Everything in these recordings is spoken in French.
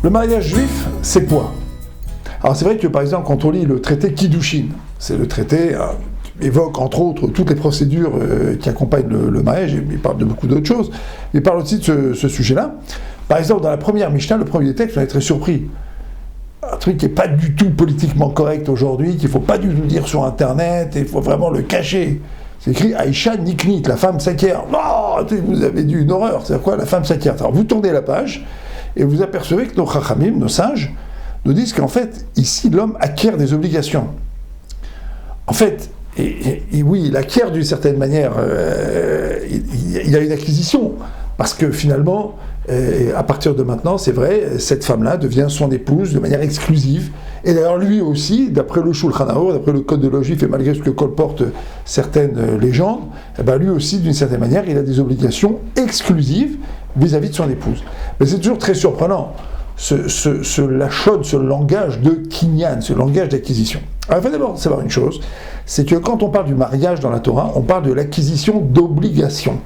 Le mariage juif, c'est quoi? Alors c'est vrai que par exemple quand on lit le traité Kiddushin, c'est le traité qui évoque entre autres toutes les procédures qui accompagnent le mariage, et il parle de beaucoup d'autres choses, il parle aussi de ce sujet-là. Par exemple dans la première Mishnah, le premier texte, on est très surpris. Un truc qui n'est pas du tout politiquement correct aujourd'hui, qu'il ne faut pas du tout dire sur internet, et il faut vraiment le cacher. C'est écrit Aïcha Niknit, la femme s'acquiert. Non, vous avez dit une horreur, c'est quoi la femme s'acquiert? Alors vous tournez la page, et vous apercevez que nos chachamim, nos sages, nous disent qu'en fait, ici, l'homme acquiert des obligations. En fait, et oui, il acquiert d'une certaine manière, il a une acquisition, parce que finalement, à partir de maintenant, c'est vrai, cette femme-là devient son épouse de manière exclusive, et d'ailleurs lui aussi, d'après le Shulchan Aruch, d'après le code de l'Ogypte, et malgré ce que colportent certaines légendes, eh ben lui aussi, d'une certaine manière, il a des obligations exclusives vis-à-vis de son épouse. Mais c'est toujours très surprenant, ce lachon, ce langage de kinyan, ce langage d'acquisition. Alors il faut d'abord savoir une chose, c'est que quand on parle du mariage dans la Torah, on parle de l'acquisition d'obligations.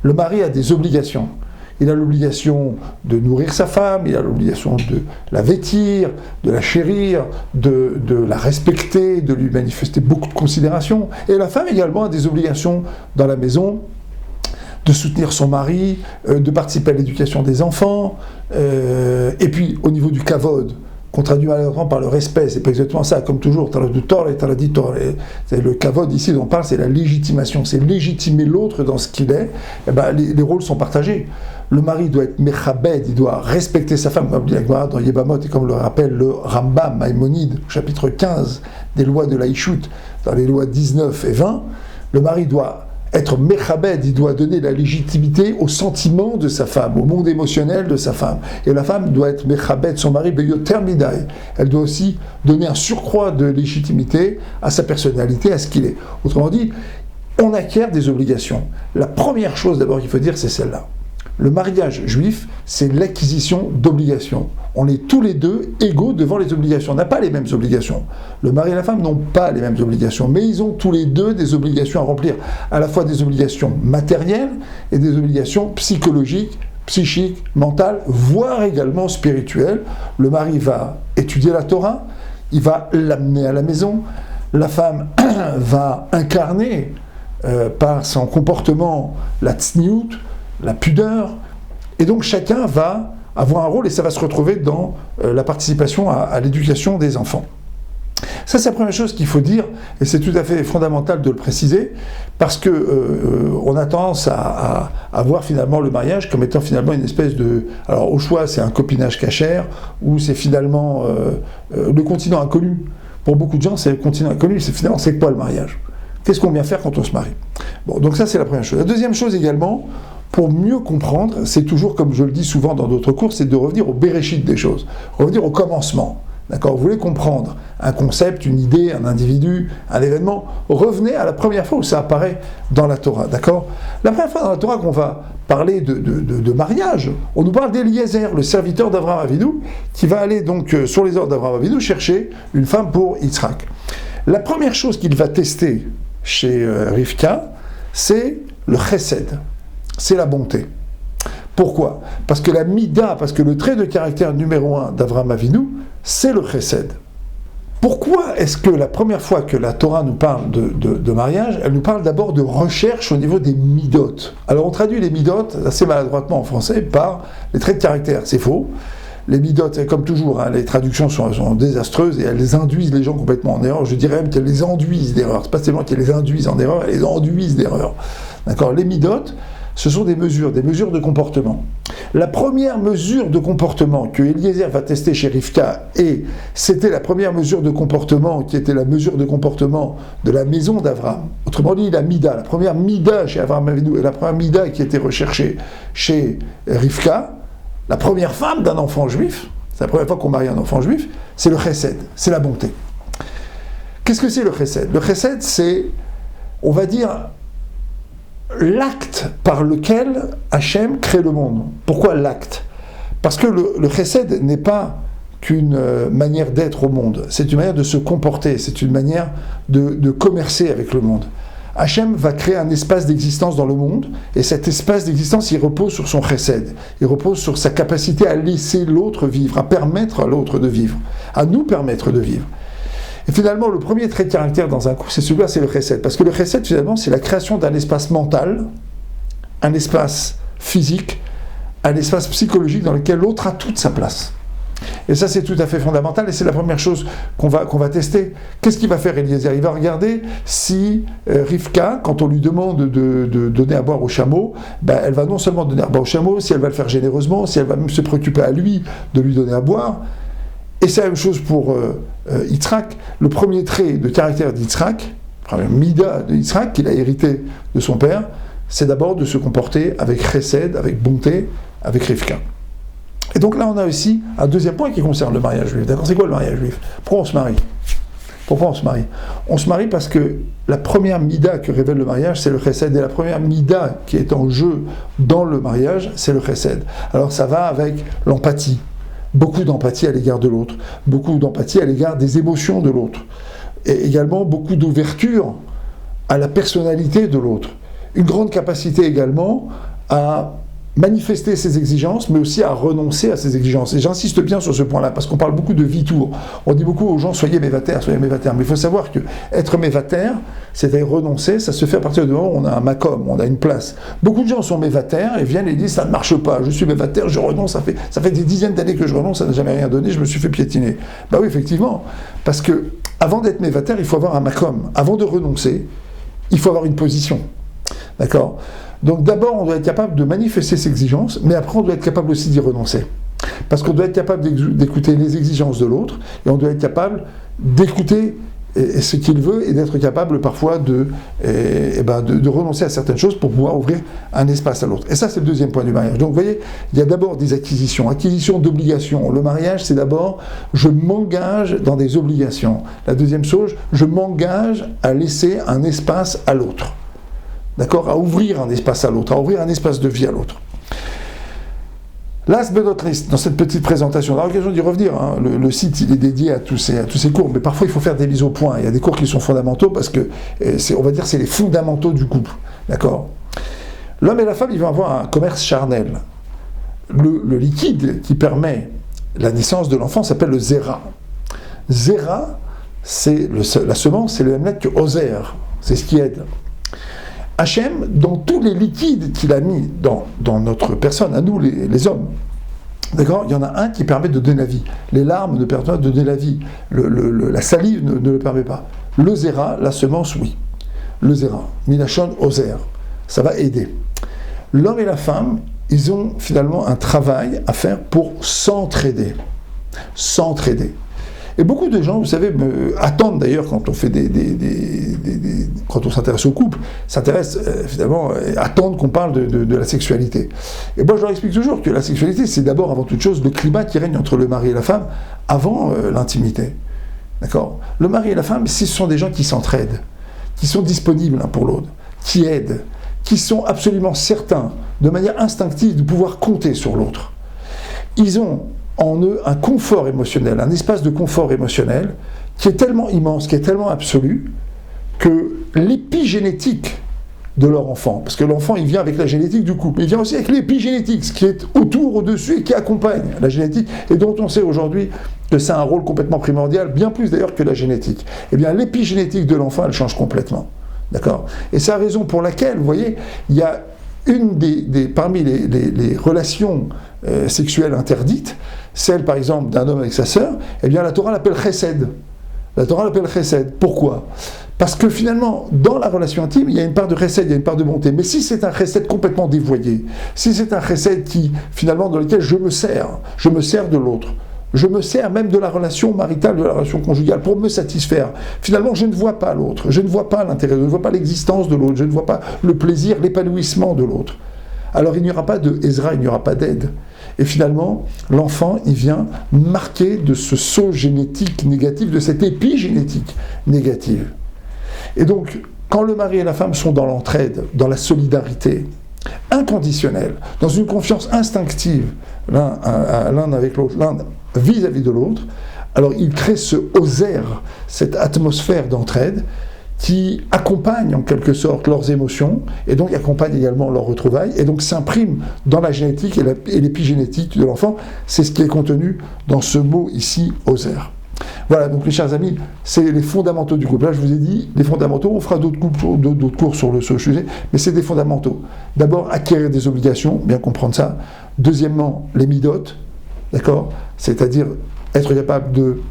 Le mari a des obligations. Il a l'obligation de nourrir sa femme, il a l'obligation de la vêtir, de la chérir, de la respecter, de lui manifester beaucoup de considération. Et la femme également a des obligations dans la maison, de soutenir son mari, de participer à l'éducation des enfants, et puis au niveau du kavod, qu'on traduit malheureusement par le respect, c'est pas exactement ça, comme toujours, t'as le tort et t'as le dit tort. Le kavod ici dont on parle, c'est la légitimation, c'est légitimer l'autre dans ce qu'il est. Et ben, les rôles sont partagés. Le mari doit être mechabed, il doit respecter sa femme, comme dit la Gemara dans Yebamot, et comme le rappelle le Rambam, Maïmonide, chapitre 15 des lois de l'Aïchout, dans les lois 19 et 20, le mari doit être mechabed, il doit donner la légitimité aux sentiments de sa femme, au monde émotionnel de sa femme. Et la femme doit être mechabed, son mari, beyoter midai. Elle doit aussi donner un surcroît de légitimité à sa personnalité, à ce qu'il est. Autrement dit, on acquiert des obligations. La première chose d'abord qu'il faut dire, c'est celle-là. Le mariage juif, c'est l'acquisition d'obligations. On est tous les deux égaux devant les obligations. On n'a pas les mêmes obligations. Le mari et la femme n'ont pas les mêmes obligations, mais ils ont tous les deux des obligations à remplir. À la fois des obligations matérielles et des obligations psychologiques, psychiques, mentales, voire également spirituelles. Le mari va étudier la Torah, il va l'amener à la maison. La femme va incarner par son comportement la tsniout, la pudeur, et donc chacun va avoir un rôle et ça va se retrouver dans la participation à l'éducation des enfants. Ça, c'est la première chose qu'il faut dire, et c'est tout à fait fondamental de le préciser, parce que on a tendance à voir finalement le mariage comme étant finalement une espèce de... Alors au choix, c'est un copinage cachère, ou c'est finalement le continent inconnu. Pour beaucoup de gens, c'est le continent inconnu, finalement, c'est quoi le mariage? Qu'est-ce qu'on vient faire quand on se marie? Bon, donc ça, c'est la première chose. La deuxième chose également, pour mieux comprendre, c'est toujours, comme je le dis souvent dans d'autres cours, c'est de revenir au Bereshit des choses, revenir au commencement. D'accord? Vous voulez comprendre un concept, une idée, un individu, un événement, revenez à la première fois où ça apparaît dans la Torah. D'accord? La première fois dans la Torah qu'on va parler de mariage, on nous parle d'Eliezer, le serviteur d'Abraham Avinu, qui va aller donc sur les ordres d'Abraham Avinu chercher une femme pour Yitzhak. La première chose qu'il va tester chez Rivka, c'est le chesed. C'est la bonté. Pourquoi? Parce que la mida, parce que le trait de caractère numéro 1 d'Avraham Avinu, c'est le chesed. Pourquoi est-ce que la première fois que la Torah nous parle de mariage, elle nous parle d'abord de recherche au niveau des midot? Alors on traduit les midot, assez maladroitement en français, par les traits de caractère. C'est faux. Les midot, comme toujours, hein, les traductions sont désastreuses et elles induisent les gens complètement en erreur. Je dirais même qu'elles les induisent d'erreur. C'est pas seulement qu'elles les induisent en erreur, elles les induisent d'erreur. D'accord? Les midot, ce sont des mesures de comportement. La première mesure de comportement que Eliezer va tester chez Rivka, et c'était la première mesure de comportement qui était la mesure de comportement de la maison d'Avraham. Autrement dit, la mida, la première mida chez Avraham Avinu et la première mida qui était recherchée chez Rivka, la première femme d'un enfant juif, c'est la première fois qu'on marie un enfant juif, c'est le chesed, c'est la bonté. Qu'est-ce que c'est le chesed? Le chesed, c'est, on va dire, l'acte par lequel Hachem crée le monde. Pourquoi l'acte? Parce que le chesed n'est pas qu'une manière d'être au monde, c'est une manière de se comporter, c'est une manière de commercer avec le monde. Hachem va créer un espace d'existence dans le monde, et cet espace d'existence, il repose sur son chesed, il repose sur sa capacité à laisser l'autre vivre, à permettre à l'autre de vivre, à nous permettre de vivre. Et finalement, le premier trait de caractère dans un couple, c'est celui-là, c'est le chesed, parce que le chesed, finalement, c'est la création d'un espace mental, un espace physique, un espace psychologique dans lequel l'autre a toute sa place. Et ça, c'est tout à fait fondamental, et c'est la première chose qu'on va tester. Qu'est-ce qu'il va faire, Eliezer? Il va regarder si Rivka, quand on lui demande de donner à boire au chameau, elle va non seulement donner à boire au chameau, si elle va le faire généreusement, si elle va même se préoccuper à lui de lui donner à boire. Et c'est la même chose pour Yitzhak. Le premier trait de caractère d'Yitzhak, le premier mida de Yitzhak, qu'il a hérité de son père, c'est d'abord de se comporter avec chesed, avec bonté, avec Rivka. Et donc là, on a aussi un deuxième point qui concerne le mariage juif. D'accord? C'est quoi le mariage juif? Pourquoi on se marie? Pourquoi on se marie? On se marie parce que la première mida que révèle le mariage, c'est le chesed. Et la première mida qui est en jeu dans le mariage, c'est le chesed. Alors ça va avec l'empathie. Beaucoup d'empathie à l'égard de l'autre. Beaucoup d'empathie à l'égard des émotions de l'autre. Et également beaucoup d'ouverture à la personnalité de l'autre. Une grande capacité également à manifester ses exigences, mais aussi à renoncer à ses exigences. Et j'insiste bien sur ce point-là, parce qu'on parle beaucoup de vitour. On dit beaucoup aux gens, soyez mévater, soyez mévater. Mais il faut savoir que être mévater, c'est-à-dire renoncer, ça se fait à partir du moment où on a un makom, on a une place. Beaucoup de gens sont mévater et viennent et disent, ça ne marche pas, je suis mévater, je renonce, ça fait des dizaines d'années que je renonce, ça n'a jamais rien donné, je me suis fait piétiner. Bah oui, effectivement, parce que avant d'être mévater, il faut avoir un makom. Avant de renoncer, il faut avoir une position. D'accord? Donc d'abord, on doit être capable de manifester ses exigences, mais après, on doit être capable aussi d'y renoncer. Parce qu'on doit être capable d'écouter les exigences de l'autre, et on doit être capable d'écouter ce qu'il veut, et d'être capable parfois de renoncer à certaines choses pour pouvoir ouvrir un espace à l'autre. Et ça, c'est le deuxième point du mariage. Donc vous voyez, il y a d'abord des acquisitions d'obligations. Le mariage, c'est d'abord, je m'engage dans des obligations. La deuxième chose, je m'engage à laisser un espace à l'autre. D'accord? À ouvrir un espace à l'autre, à ouvrir un espace de vie à l'autre. Last but not least, dans cette petite présentation, on a l'occasion d'y revenir, hein, le site il est dédié à tous ces cours, mais parfois il faut faire des mises au point. Il y a des cours qui sont fondamentaux parce que, on va dire, c'est les fondamentaux du couple. D'accord? L'homme et la femme, ils vont avoir un commerce charnel. Le liquide qui permet la naissance de l'enfant s'appelle le zera. Zera, c'est la semence, c'est le même lettre que Ozer, c'est ce qui aide. Hachem, dans tous les liquides qu'il a mis dans notre personne, à nous les hommes, d'accord, il y en a un qui permet de donner la vie. Les larmes ne permettent pas de donner la vie. La salive ne le permet pas. Le zera, la semence, oui. Le zera, Minachon Ozer, ça va aider. L'homme et la femme, ils ont finalement un travail à faire pour s'entraider. S'entraider. Et beaucoup de gens, vous savez, attendent d'ailleurs quand on fait quand on s'intéresse au couple, s'intéressent finalement, attendent qu'on parle de la sexualité. Et moi je leur explique toujours que la sexualité, c'est d'abord avant toute chose le climat qui règne entre le mari et la femme avant l'intimité. D'accord? Le mari et la femme, ce sont des gens qui s'entraident, qui sont disponibles l'un pour l'autre, qui aident, qui sont absolument certains, de manière instinctive, de pouvoir compter sur l'autre. Ils ont en eux un confort émotionnel, un espace de confort émotionnel qui est tellement immense, qui est tellement absolu, que l'épigénétique de leur enfant, parce que l'enfant il vient avec la génétique du couple, mais il vient aussi avec l'épigénétique, ce qui est autour, au-dessus et qui accompagne la génétique, et dont on sait aujourd'hui que c'est un rôle complètement primordial, bien plus d'ailleurs que la génétique. Eh bien l'épigénétique de l'enfant, elle change complètement. D'accord? Et c'est la raison pour laquelle, vous voyez, il y a une parmi les relations sexuelles interdites, celle par exemple d'un homme avec sa sœur, eh bien la Torah l'appelle chesed. La Torah l'appelle chesed. Pourquoi? Parce que finalement, dans la relation intime, il y a une part de chesed, il y a une part de bonté. Mais si c'est un chesed complètement dévoyé, si c'est un chesed finalement dans lequel je me sers de l'autre, je me sers même de la relation maritale, de la relation conjugale, pour me satisfaire. Finalement, je ne vois pas l'autre, je ne vois pas l'intérêt, je ne vois pas l'existence de l'autre, je ne vois pas le plaisir, l'épanouissement de l'autre. Alors il n'y aura pas de Ezra, il n'y aura pas d'aide. Et finalement, l'enfant, il vient marqué de ce saut génétique négatif, de cette épigénétique négative. Et donc, quand le mari et la femme sont dans l'entraide, dans la solidarité inconditionnelle, dans une confiance instinctive, l'un avec l'autre, l'un vis-à-vis de l'autre, alors il crée ce oser, cette atmosphère d'entraide, qui accompagnent en quelque sorte leurs émotions, et donc accompagnent également leurs retrouvailles, et donc s'impriment dans la génétique et l'épigénétique de l'enfant. C'est ce qui est contenu dans ce mot ici, Ozer. Voilà, donc mes chers amis, c'est les fondamentaux du couple. Là, je vous ai dit, les fondamentaux, on fera d'autres cours sur le sujet, mais c'est des fondamentaux. D'abord, acquérir des obligations, bien comprendre ça. Deuxièmement, les midotes, d'accord ? C'est-à-dire être capable de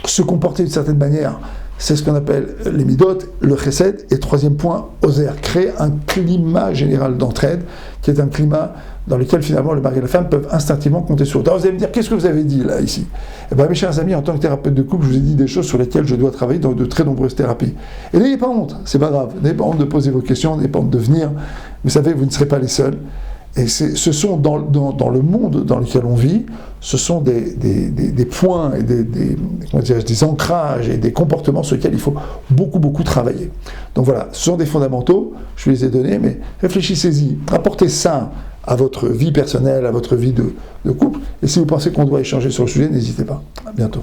se comporter d'une certaine manière. C'est ce qu'on appelle les midotes, le chesed. Et troisième point, oser, créer un climat général d'entraide, qui est un climat dans lequel finalement le mari et la femme peuvent instinctivement compter sur eux. Alors vous allez me dire, qu'est-ce que vous avez dit là, ici ? Eh bien mes chers amis, en tant que thérapeute de couple, je vous ai dit des choses sur lesquelles je dois travailler dans de très nombreuses thérapies. Et n'ayez pas honte, c'est pas grave, n'ayez pas honte de poser vos questions, n'ayez pas honte de venir. Vous savez, vous ne serez pas les seuls. Et ce sont dans le monde dans lequel on vit, ce sont des points et des ancrages et des comportements sur lesquels il faut beaucoup travailler. Donc voilà, ce sont des fondamentaux, je les ai donnés, mais réfléchissez-y, rapportez ça à votre vie personnelle, à votre vie de couple, et si vous pensez qu'on doit échanger sur le sujet, n'hésitez pas. À bientôt.